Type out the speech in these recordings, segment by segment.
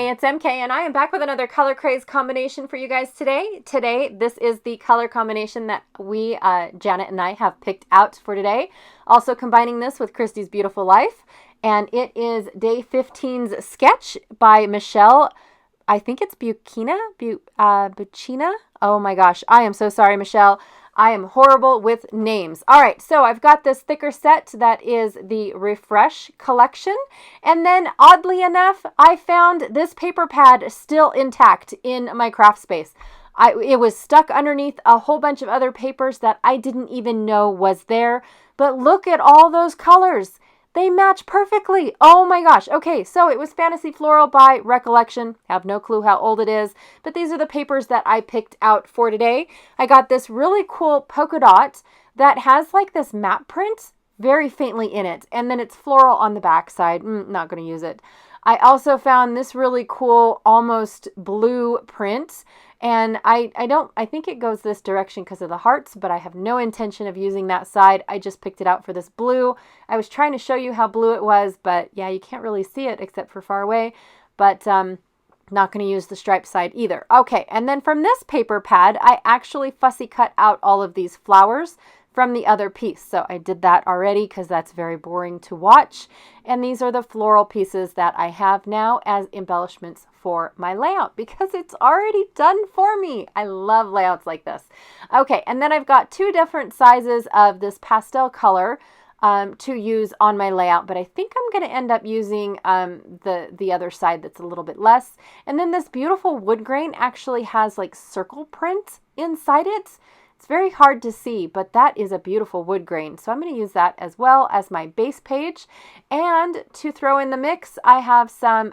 Hey, it's MK, and I am back with another Color Craze combination for you guys today. This is the color combination that we, Janet and I, have picked out for today. Also combining this with Christy's Beautiful Life, and it is Day 15's Sketch by Michelle. I think it's Bucina? Buccina? Oh my gosh, I am so sorry, Michelle. I am horrible with names. All right, so I've got this thicker set that is the Refresh collection. And then oddly enough, I found this paper pad still intact in my craft space. It was stuck underneath a whole bunch of other papers that I didn't even know was there. But look at all those colors. They match perfectly. Oh my gosh. Okay, so it was Fantasy Floral by Recollection. Have no clue how old it is, but these are the papers that I picked out for today. I got this really cool polka dot that has like this map print very faintly in it, and then it's floral on the back side. Not going to use it. I also found this really cool almost blue print, and I think it goes this direction because of the hearts, but I have no intention of using that side. I just picked it out for this blue. I was trying to show you how blue it was, but yeah, you can't really see it except for far away, but not going to use the striped side either. Okay, and then from this paper pad, I actually fussy cut out all of these flowers from the other piece. So I did that already because that's very boring to watch. And these are the floral pieces that I have now as embellishments for my layout because it's already done for me. I love layouts like this. Okay, and then I've got two different sizes of this pastel color to use on my layout, but I think I'm going to end up using the other side that's a little bit less. And then this beautiful wood grain actually has like circle print inside it. It's very hard to see, but that is a beautiful wood grain. So I'm going to use that as well as my base page. And to throw in the mix, I have some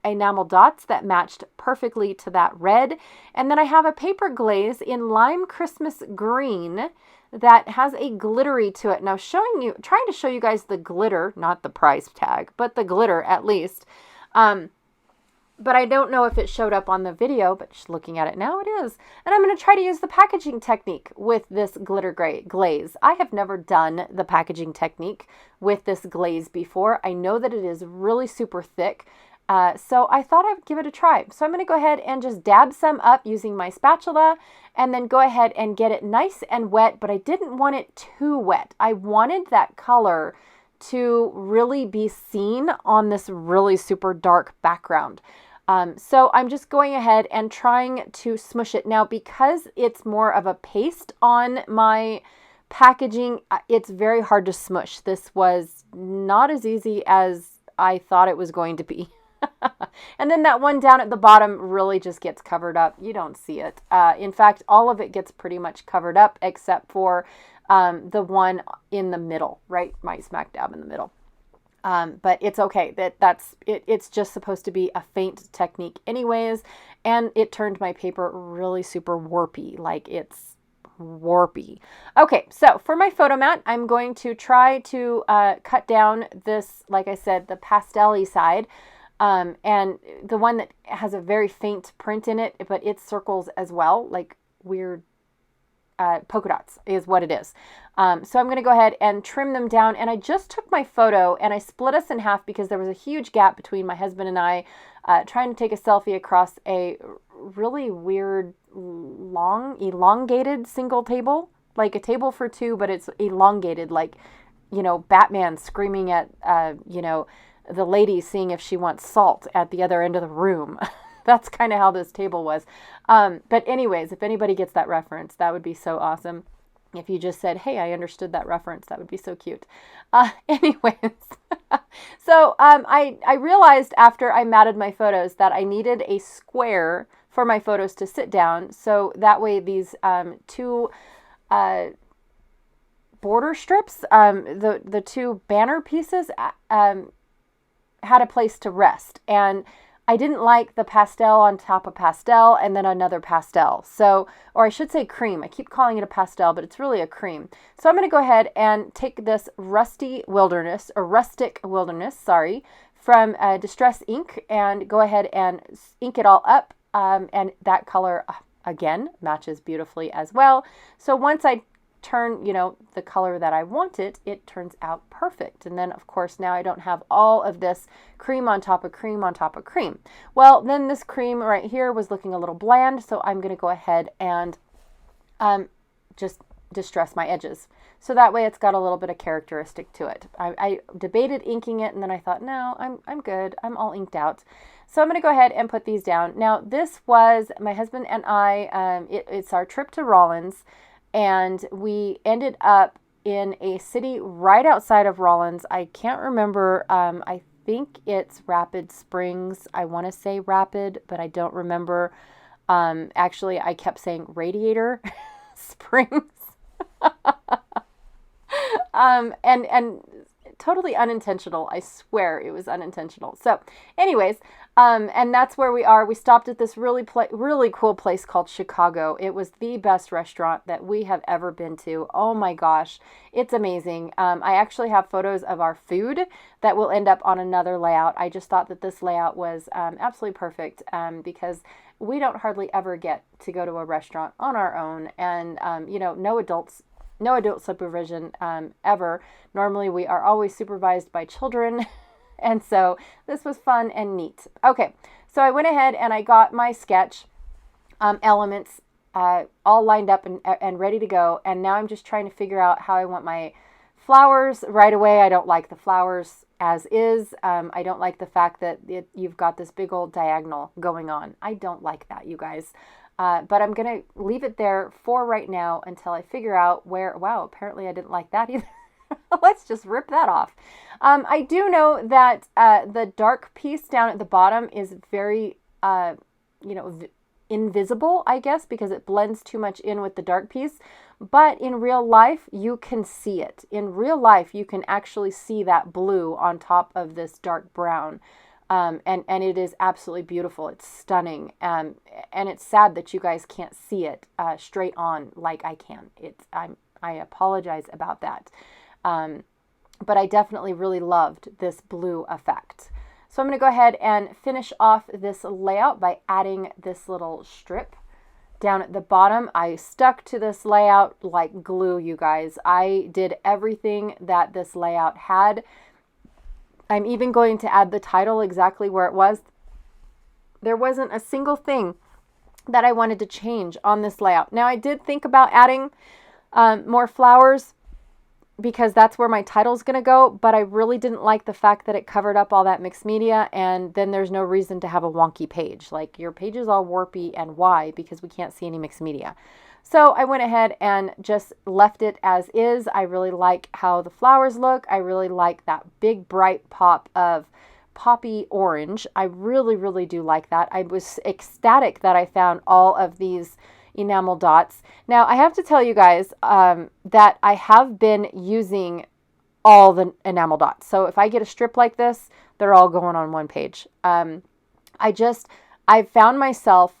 enamel dots that matched perfectly to that red. And then I have a paper glaze in Lime Christmas Green that has a glittery to it. Now trying to show you guys the glitter, not the price tag, but the glitter at least. But I don't know if it showed up on the video, but just looking at it now, it is. And I'm going to try to use the packaging technique with this glitter glaze. I have never done the packaging technique with this glaze before. I know that it is really super thick, so I thought I'd give it a try. So I'm going to go ahead and just dab some up using my spatula, and then go ahead and get it nice and wet, but I didn't want it too wet. I wanted that color to really be seen on this really super dark background. So I'm just going ahead and trying to smush it. Now, because it's more of a paste on my packaging, it's very hard to smush. This was not as easy as I thought it was going to be. And then that one down at the bottom really just gets covered up. You don't see it. In fact, all of it gets pretty much covered up except for the one in the middle, right smack dab in the middle. But it's okay. It's just supposed to be a faint technique anyways. And it turned my paper really super warpy. Like it's warpy. Okay, so for my photo mat, I'm going to try to cut down this, like I said, the pastel-y side. And the one that has a very faint print in it, but it's circles as well, like weird polka dots is what it is. So I'm going to go ahead and trim them down. And I just took my photo and I split us in half because there was a huge gap between my husband and I trying to take a selfie across a really weird, long, elongated single table, like a table for two, but it's elongated, like, Batman screaming at, the lady seeing if she wants salt at the other end of the room. That's kind of how this table was. But anyways, if anybody gets that reference, that would be so awesome. If you just said, hey, I understood that reference, that would be so cute. Anyways, so I realized after I matted my photos that I needed a square for my photos to sit down. So that way these two border strips, the two banner pieces had a place to rest. And I didn't like the pastel on top of pastel and then another pastel. So, or I should say cream. I keep calling it a pastel, but it's really a cream. So I'm going to go ahead and take this rustic wilderness, from Distress Ink and go ahead and ink it all up. And that color, again, matches beautifully as well. So once I turn, the color that I want it turns out perfect. And then, of course, now I don't have all of this cream on top of cream on top of cream. Well, then this cream right here was looking a little bland, so I'm going to go ahead and just distress my edges. So that way it's got a little bit of characteristic to it. I debated inking it, and then I thought, no, I'm good. I'm all inked out. So I'm going to go ahead and put these down. Now, this was my husband and I, it's our trip to Rollins, and we ended up in a city right outside of Rollins. I can't remember. I think it's Rapid Springs. I want to say Rapid, but I don't remember. Actually, I kept saying Radiator Springs. And totally unintentional. I swear it was unintentional. So anyways, and that's where we are. We stopped at this really cool place called Chicago. It was the best restaurant that we have ever been to. Oh my gosh, it's amazing. I actually have photos of our food that will end up on another layout. I just thought that this layout was absolutely perfect because we don't hardly ever get to go to a restaurant on our own, and no adult supervision ever. Normally we are always supervised by children. And so this was fun and neat. Okay, so I went ahead and I got my sketch elements all lined up and ready to go. And now I'm just trying to figure out how I want my flowers. Right away, I don't like the flowers as is. I don't like the fact that you've got this big old diagonal going on. I don't like that, you guys. But I'm going to leave it there for right now until I figure out where, wow, apparently I didn't like that either. Let's just rip that off. I do know that the dark piece down at the bottom is very, invisible, I guess, because it blends too much in with the dark piece. But in real life, you can see it. In real life, you can actually see that blue on top of this dark brown. And it is absolutely beautiful. It's stunning. And it's sad that you guys can't see it straight on like I can. I apologize about that. But I definitely really loved this blue effect. So I'm going to go ahead and finish off this layout by adding this little strip down at the bottom. I stuck to this layout like glue, you guys. I did everything that this layout had. I'm even going to add the title exactly where it was. There wasn't a single thing that I wanted to change on this layout. Now, I did think about adding more flowers because that's where my title's going to go, but I really didn't like the fact that it covered up all that mixed media, and then there's no reason to have a wonky page. Like, your page is all warpy, and why? Because we can't see any mixed media. So I went ahead and just left it as is. I really like how the flowers look. I really like that big bright pop of poppy orange. I really, really do like that. I was ecstatic that I found all of these enamel dots. Now, I have to tell you guys that I have been using all the enamel dots. So if I get a strip like this, they're all going on one page. I found myself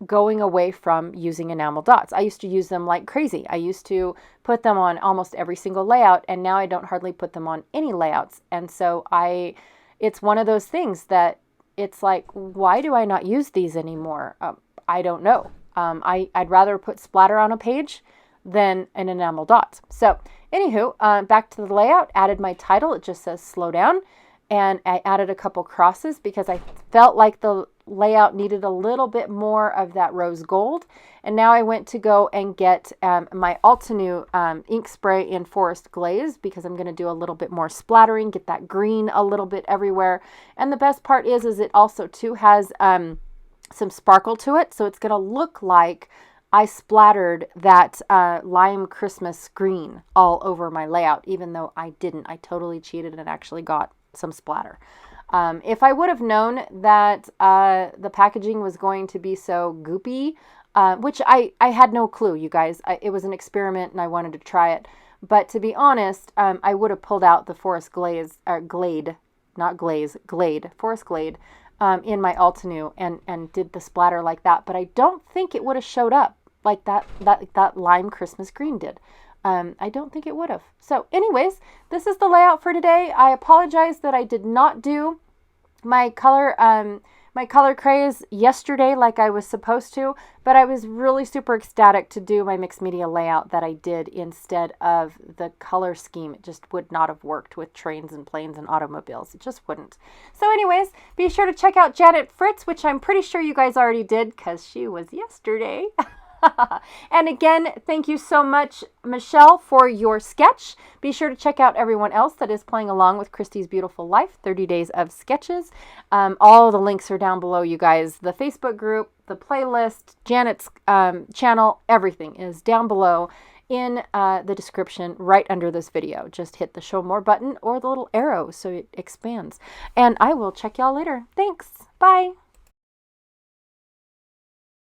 going away from using enamel dots. I used to use them like crazy. I used to put them on almost every single layout, and now I don't hardly put them on any layouts. And so it's one of those things that it's like, why do I not use these anymore? I don't know. I'd rather put splatter on a page than an enamel dot. So anywho, back to the layout, added my title. It just says slow down. And I added a couple crosses because I felt like the layout needed a little bit more of that rose gold. And now I went to go and get my Altenew ink spray in Forest Glaze because I'm going to do a little bit more splattering, get that green a little bit everywhere. And the best part is it also too has some sparkle to it. So it's going to look like I splattered that lime Christmas green all over my layout, even though I didn't. I totally cheated and actually got some splatter. If I would have known that the packaging was going to be so goopy, which I had no clue, you guys. It was an experiment and I wanted to try it. But to be honest, I would have pulled out the Forest Glaze, Glade, not Glaze, Glade, Forest Glade, in my Altenew and did the splatter like that. But I don't think it would have showed up like that lime Christmas green did. I don't think it would have. So anyways, this is the layout for today. I apologize that I did not do my color my color craze yesterday like I was supposed to, but I was really super ecstatic to do my mixed media layout that I did instead of the color scheme. It just would not have worked with trains and planes and automobiles. It just wouldn't. So anyways, be sure to check out Janet Fritz, which I'm pretty sure you guys already did because she was yesterday. And again, thank you so much, Michelle, for your sketch. Be sure to check out everyone else that is playing along with Christy's Beautiful Life, 30 Days of Sketches. All the links are down below, you guys. The Facebook group, the playlist, Janet's channel, everything is down below in the description right under this video. Just hit the show more button or the little arrow so it expands. And I will check y'all later. Thanks. Bye.